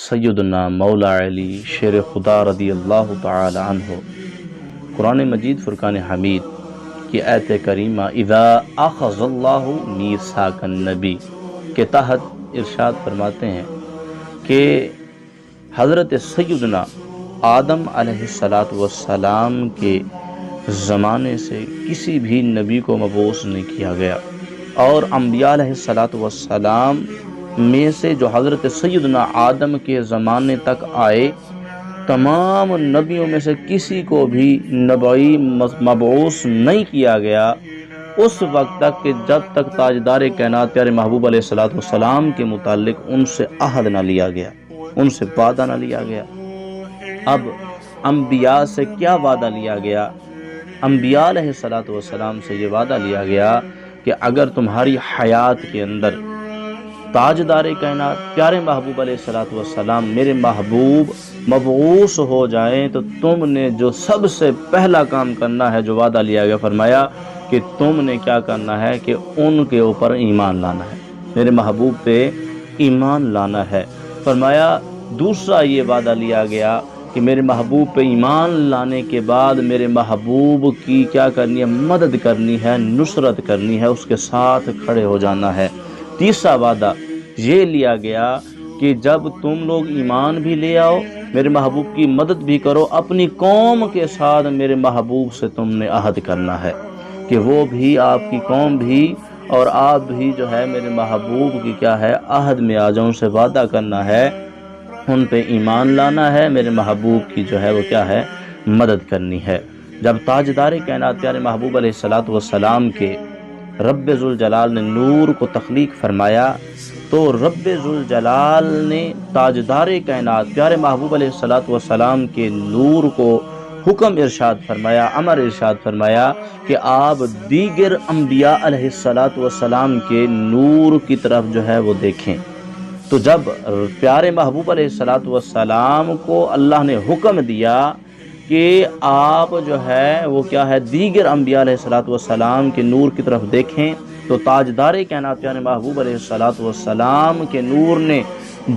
سیدنا مولا علی شیر خدا رضی اللہ تعالی عنہ قرآن مجید فرقان حمید کی آیت کریمہ اذا اخذ اللہ میثاق النبی کے تحت ارشاد فرماتے ہیں کہ حضرت سیدنا آدم علیہ السلام کے زمانے سے کسی بھی نبی کو مبعوث نہیں کیا گیا، اور انبیاء علیہ السلام میں سے جو حضرت سیدنا آدم کے زمانے تک آئے، تمام نبیوں میں سے کسی کو بھی نبی مبعوث نہیں کیا گیا اس وقت تک کہ جب تک تاجدار کائنات پیارے محبوب علیہ السلام کے متعلق ان سے عہد نہ لیا گیا، ان سے وعدہ نہ لیا گیا۔ اب انبیاء سے کیا وعدہ لیا گیا؟ انبیاء علیہ السلام سے یہ وعدہ لیا گیا کہ اگر تمہاری حیات کے اندر تاجدار کائنات پیارے محبوب علیہ السلام میرے محبوب مبعوث ہو جائیں تو تم نے جو سب سے پہلا کام کرنا ہے، جو وعدہ لیا گیا، فرمایا کہ تم نے کیا کرنا ہے کہ ان کے اوپر ایمان لانا ہے، میرے محبوب پہ ایمان لانا ہے۔ فرمایا دوسرا یہ وعدہ لیا گیا کہ میرے محبوب پہ ایمان لانے کے بعد میرے محبوب کی کیا کرنی ہے؟ مدد کرنی ہے، نصرت کرنی ہے، اس کے ساتھ کھڑے ہو جانا ہے۔ تیسرا وعدہ یہ لیا گیا کہ جب تم لوگ ایمان بھی لے آؤ، میرے محبوب کی مدد بھی کرو، اپنی قوم کے ساتھ میرے محبوب سے تم نے عہد کرنا ہے کہ وہ بھی، آپ کی قوم بھی اور آپ بھی جو ہے میرے محبوب کی کیا ہے؟ عہد میں آ جاؤ، ان سے وعدہ کرنا ہے، ان پہ ایمان لانا ہے، میرے محبوب کی جو ہے وہ کیا ہے؟ مدد کرنی ہے۔ جب تاجدار کائنات پیارے محبوب علیہ السلام کے رب ذوالجلال نے نور کو تخلیق فرمایا تو رب ذوالجلال نے تاجدار کائنات پیارے محبوب علیہ السلام کے نور کو حکم ارشاد فرمایا، امر ارشاد فرمایا کہ آپ دیگر انبیاء علیہ السلام کے نور کی طرف جو ہے وہ دیکھیں۔ تو جب پیارے محبوب علیہ السلام کو اللہ نے حکم دیا کہ آپ جو ہے وہ کیا ہے؟ دیگر انبیاء علیہ السلام کے نور کی طرف دیکھیں، تو تاجدار کائنات پیارے محبوب علیہ السلام کے نور نے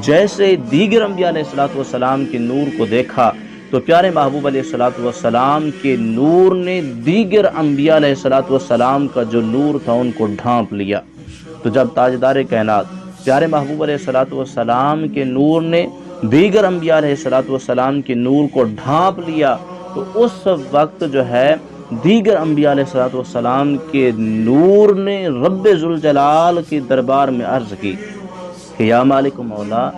جیسے دیگر انبیاء علیہ السلام کے نور کو دیکھا تو پیارے محبوب علیہ السلام کے نور نے دیگر انبیاء علیہ السلام کا جو نور تھا ان کو ڈھانپ لیا۔ تو جب تاجدار کائنات پیارے محبوب علیہ السلام کے نور نے دیگر انبیاء علیہ السلام کے نور کو ڈھانپ لیا تو اس وقت جو ہے دیگر انبیاء علیہ السلام کے نور نے رب ذوالجلال کے دربار میں عرض کی کہ یا مالک مولا،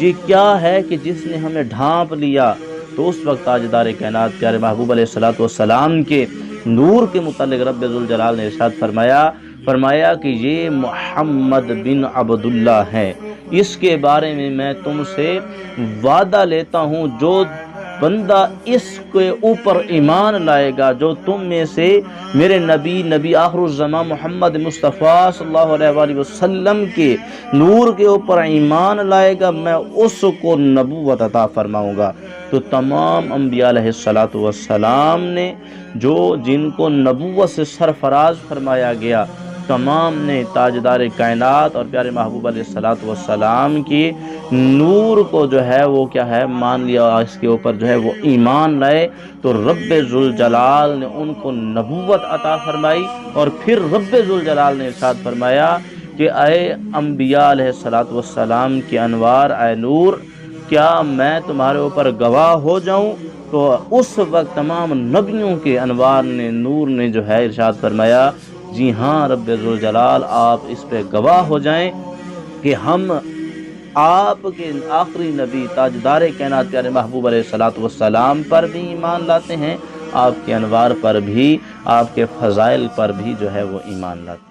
یہ کیا ہے کہ جس نے ہمیں ڈھانپ لیا؟ تو اس وقت تاجدار کائنات پیارے محبوب علیہ السلام کے نور کے متعلق رب ذوالجلال نے ارشاد فرمایا کہ یہ محمد بن عبداللہ ہے، اس کے بارے میں تم سے وعدہ لیتا ہوں، جو بندہ اس کے اوپر ایمان لائے گا، جو تم میں سے میرے نبی آخر الزمان محمد مصطفیٰ صلی اللہ علیہ وآلہ وسلم کے نور کے اوپر ایمان لائے گا، میں اس کو نبوت عطا فرماؤں گا۔ تو تمام انبیاء علیہ السلام نے جن کو نبوت سے سرفراز فرمایا گیا، تمام نے تاجدار کائنات اور پیارے محبوب علیہ السلام کی نور کو جو ہے وہ کیا ہے؟ مان لیا، اس کے اوپر جو ہے وہ ایمان لائے، تو رب ذوالجلال نے ان کو نبوت عطا فرمائی۔ اور پھر رب ذوالجلال نے ارشاد فرمایا کہ اے انبیاء علیہ السلام کی انوار، اے نور، کیا میں تمہارے اوپر گواہ ہو جاؤں؟ تو اس وقت تمام نبیوں کے انوار نے، نور نے جو ہے ارشاد فرمایا جی ہاں رب ذوالجلال، آپ اس پہ گواہ ہو جائیں کہ ہم آپ کے آخری نبی تاجدار کائنات پیارے محبوب علیہ السلام پر بھی ایمان لاتے ہیں، آپ کے انوار پر بھی، آپ کے فضائل پر بھی جو ہے وہ ایمان لاتے ہیں۔